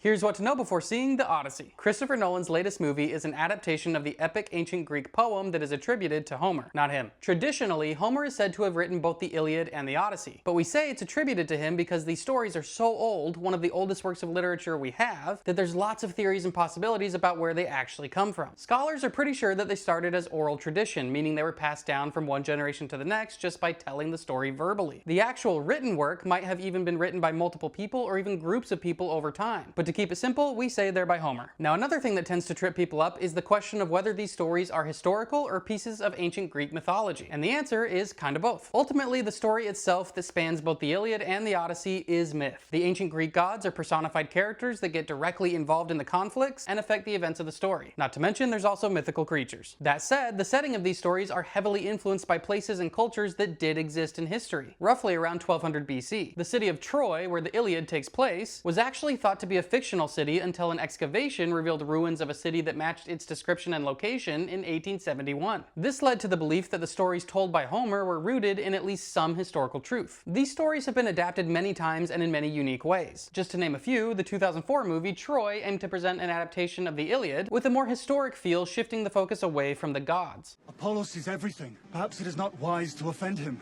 Here's what to know before seeing the Odyssey. Christopher Nolan's latest movie is an adaptation of the epic ancient Greek poem that is attributed to Homer, not him. Traditionally, Homer is said to have written both the Iliad and the Odyssey, but we say it's attributed to him because these stories are so old, one of the oldest works of literature we have, that there's lots of theories and possibilities about where they actually come from. Scholars are pretty sure that they started as oral tradition, meaning they were passed down from one generation to the next just by telling the story verbally. The actual written work might have even been written by multiple people or even groups of people over time, but to keep it simple, we say they're by Homer. Now, another thing that tends to trip people up is the question of whether these stories are historical or pieces of ancient Greek mythology, and the answer is kind of both. Ultimately, the story itself that spans both the Iliad and the Odyssey is myth. The ancient Greek gods are personified characters that get directly involved in the conflicts and affect the events of the story. Not to mention, there's also mythical creatures. That said, the setting of these stories are heavily influenced by places and cultures that did exist in history, roughly around 1200 BC. The city of Troy, where the Iliad takes place, was actually thought to be a fictional city until an excavation revealed ruins of a city that matched its description and location in 1871. This led to the belief that the stories told by Homer were rooted in at least some historical truth. These stories have been adapted many times and in many unique ways. Just to name a few, the 2004 movie Troy aimed to present an adaptation of the Iliad with a more historic feel, shifting the focus away from the gods. Apollo sees everything. Perhaps it is not wise to offend him.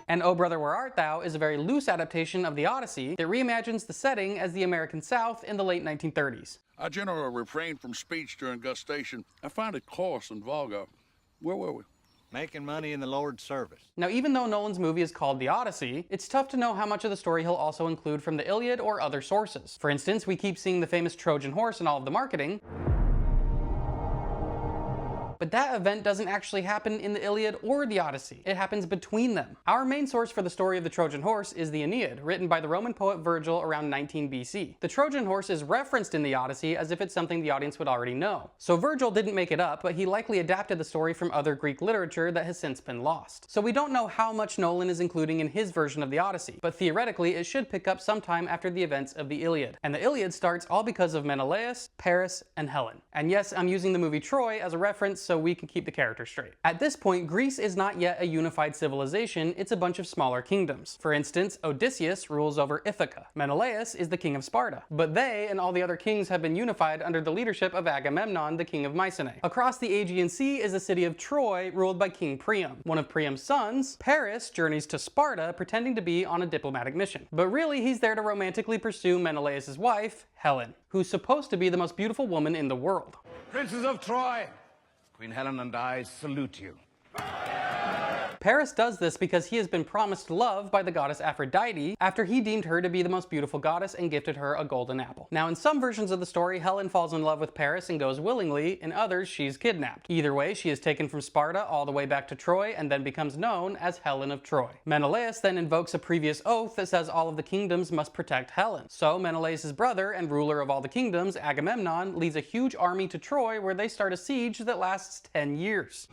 And Oh Brother, Where Art Thou is a very loose adaptation of the Odyssey that reimagines the setting as the American South in the late 1930s. I generally refrain from speech during gustation. I find it coarse and vulgar. Where were we? Making money in the Lord's service. Now, even though Nolan's movie is called The Odyssey, it's tough to know how much of the story he'll also include from the Iliad or other sources. For instance, we keep seeing the famous Trojan horse in all of the marketing, but that event doesn't actually happen in the Iliad or the Odyssey. It happens between them. Our main source for the story of the Trojan horse is the Aeneid, written by the Roman poet Virgil around 19 BC. The Trojan horse is referenced in the Odyssey as if it's something the audience would already know. So Virgil didn't make it up, but he likely adapted the story from other Greek literature that has since been lost. So we don't know how much Nolan is including in his version of the Odyssey, but theoretically it should pick up sometime after the events of the Iliad. And the Iliad starts all because of Menelaus, Paris, and Helen. And yes, I'm using the movie Troy as a reference so we can keep the characters straight. At this point, Greece is not yet a unified civilization, it's a bunch of smaller kingdoms. For instance, Odysseus rules over Ithaca. Menelaus is the king of Sparta. But they and all the other kings have been unified under the leadership of Agamemnon, the king of Mycenae. Across the Aegean Sea is the city of Troy, ruled by King Priam. One of Priam's sons, Paris, journeys to Sparta pretending to be on a diplomatic mission. But really, he's there to romantically pursue Menelaus' wife, Helen, who's supposed to be the most beautiful woman in the world. Princes of Troy, Queen Helen and I salute you. Paris does this because he has been promised love by the goddess Aphrodite after he deemed her to be the most beautiful goddess and gifted her a golden apple. Now, in some versions of the story, Helen falls in love with Paris and goes willingly. In others, she's kidnapped. Either way, she is taken from Sparta all the way back to Troy and then becomes known as Helen of Troy. Menelaus then invokes a previous oath that says all of the kingdoms must protect Helen. So Menelaus' brother and ruler of all the kingdoms, Agamemnon, leads a huge army to Troy where they start a siege that lasts 10 years.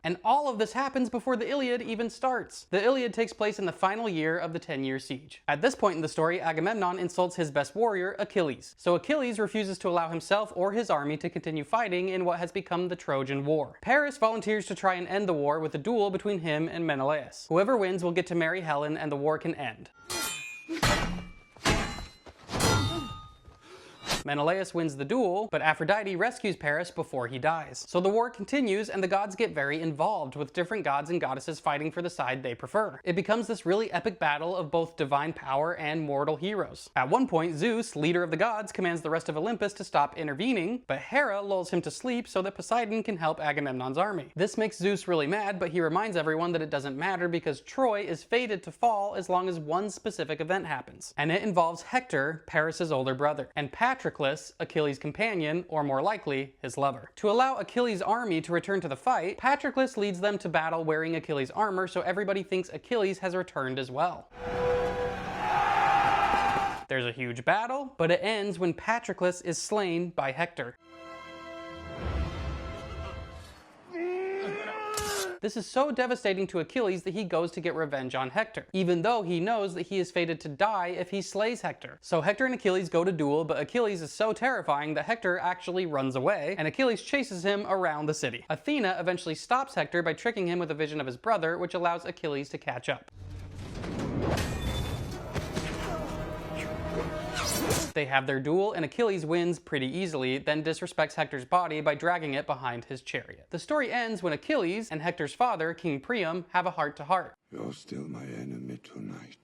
And all of this happens before the Iliad even starts. The Iliad takes place in the final year of the 10-year siege. At this point in the story, Agamemnon insults his best warrior, Achilles. So Achilles refuses to allow himself or his army to continue fighting in what has become the Trojan War. Paris volunteers to try and end the war with a duel between him and Menelaus. Whoever wins will get to marry Helen and the war can end. Menelaus wins the duel, but Aphrodite rescues Paris before he dies. So the war continues and the gods get very involved, with different gods and goddesses fighting for the side they prefer. It becomes this really epic battle of both divine power and mortal heroes. At one point, Zeus, leader of the gods, commands the rest of Olympus to stop intervening, but Hera lulls him to sleep so that Poseidon can help Agamemnon's army. This makes Zeus really mad, but he reminds everyone that it doesn't matter because Troy is fated to fall as long as one specific event happens. And it involves Hector, Paris' older brother, and Patroclus, Achilles' companion, or more likely, his lover. To allow Achilles' army to return to the fight, Patroclus leads them to battle wearing Achilles' armor, so everybody thinks Achilles has returned as well. There's a huge battle, but it ends when Patroclus is slain by Hector. This is so devastating to Achilles that he goes to get revenge on Hector, even though he knows that he is fated to die if he slays Hector. So Hector and Achilles go to duel, but Achilles is so terrifying that Hector actually runs away, and Achilles chases him around the city. Athena eventually stops Hector by tricking him with a vision of his brother, which allows Achilles to catch up. They have their duel, and Achilles wins pretty easily, then disrespects Hector's body by dragging it behind his chariot. The story ends when Achilles and Hector's father, King Priam, have a heart-to-heart. You're still my enemy tonight,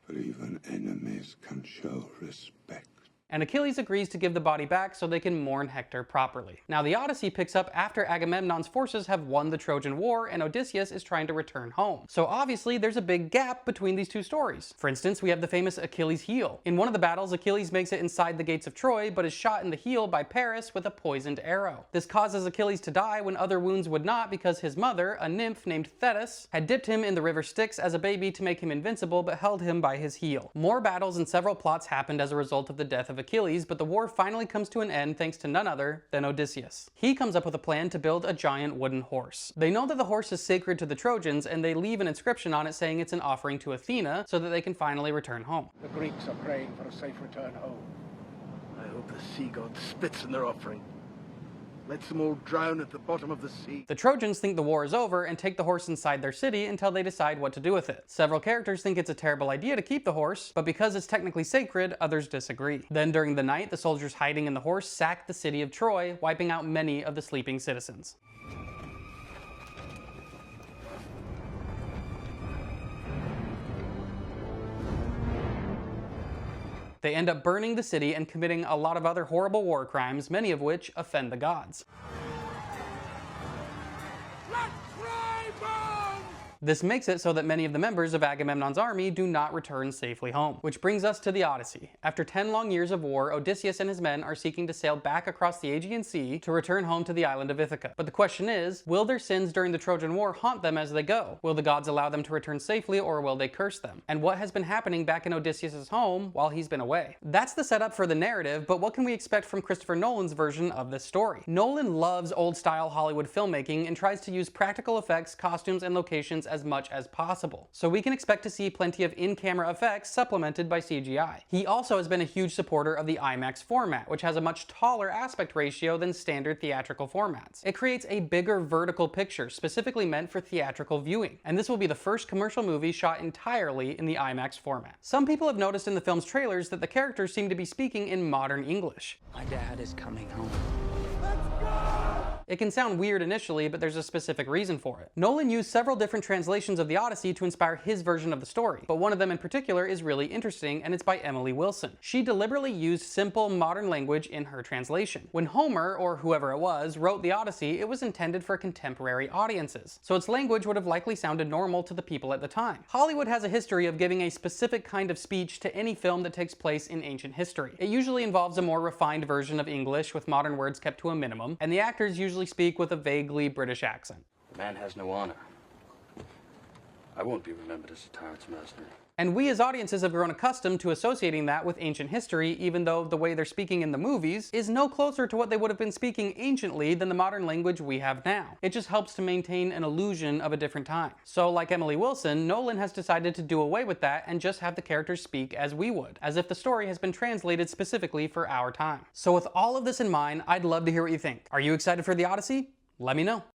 but even enemies can show respect. And Achilles agrees to give the body back so they can mourn Hector properly. Now the Odyssey picks up after Agamemnon's forces have won the Trojan War and Odysseus is trying to return home. So obviously there's a big gap between these two stories. For instance, we have the famous Achilles' heel. In one of the battles, Achilles makes it inside the gates of Troy, but is shot in the heel by Paris with a poisoned arrow. This causes Achilles to die when other wounds would not, because his mother, a nymph named Thetis, had dipped him in the river Styx as a baby to make him invincible, but held him by his heel. More battles and several plots happened as a result of the death of Achilles, but the war finally comes to an end thanks to none other than Odysseus. He comes up with a plan to build a giant wooden horse. They know that the horse is sacred to the Trojans, and they leave an inscription on it saying it's an offering to Athena so that they can finally return home. The Greeks are praying for a safe return home. I hope the sea god spits in their offering. Lets them all drown at the bottom of the sea. The Trojans think the war is over and take the horse inside their city until they decide what to do with it. Several characters think it's a terrible idea to keep the horse, but because it's technically sacred, others disagree. Then during the night, the soldiers hiding in the horse sack the city of Troy, wiping out many of the sleeping citizens. They end up burning the city and committing a lot of other horrible war crimes, many of which offend the gods. This makes it so that many of the members of Agamemnon's army do not return safely home. Which brings us to the Odyssey. After 10 long years of war, Odysseus and his men are seeking to sail back across the Aegean Sea to return home to the island of Ithaca. But the question is, will their sins during the Trojan War haunt them as they go? Will the gods allow them to return safely, or will they curse them? And what has been happening back in Odysseus' home while he's been away? That's the setup for the narrative, but what can we expect from Christopher Nolan's version of this story? Nolan loves old-style Hollywood filmmaking and tries to use practical effects, costumes, and locations as much as possible. So we can expect to see plenty of in-camera effects supplemented by CGI. He also has been a huge supporter of the IMAX format, which has a much taller aspect ratio than standard theatrical formats. It creates a bigger vertical picture specifically meant for theatrical viewing, and this will be the first commercial movie shot entirely in the IMAX format. Some people have noticed in the film's trailers that the characters seem to be speaking in modern English. My dad is coming home. It can sound weird initially, but there's a specific reason for it. Nolan used several different translations of the Odyssey to inspire his version of the story, but one of them in particular is really interesting, and it's by Emily Wilson. She deliberately used simple, modern language in her translation. When Homer, or whoever it was, wrote the Odyssey, it was intended for contemporary audiences, so its language would have likely sounded normal to the people at the time. Hollywood has a history of giving a specific kind of speech to any film that takes place in ancient history. It usually involves a more refined version of English with modern words kept to a minimum, and the actors usually speak with a vaguely British accent. The man has no honor. I won't be remembered as a tyrant's master. And we as audiences have grown accustomed to associating that with ancient history, even though the way they're speaking in the movies is no closer to what they would have been speaking anciently than the modern language we have now. It just helps to maintain an illusion of a different time. So like Emily Wilson, Nolan has decided to do away with that and just have the characters speak as we would, as if the story has been translated specifically for our time. So with all of this in mind, I'd love to hear what you think. Are you excited for the Odyssey? Let me know.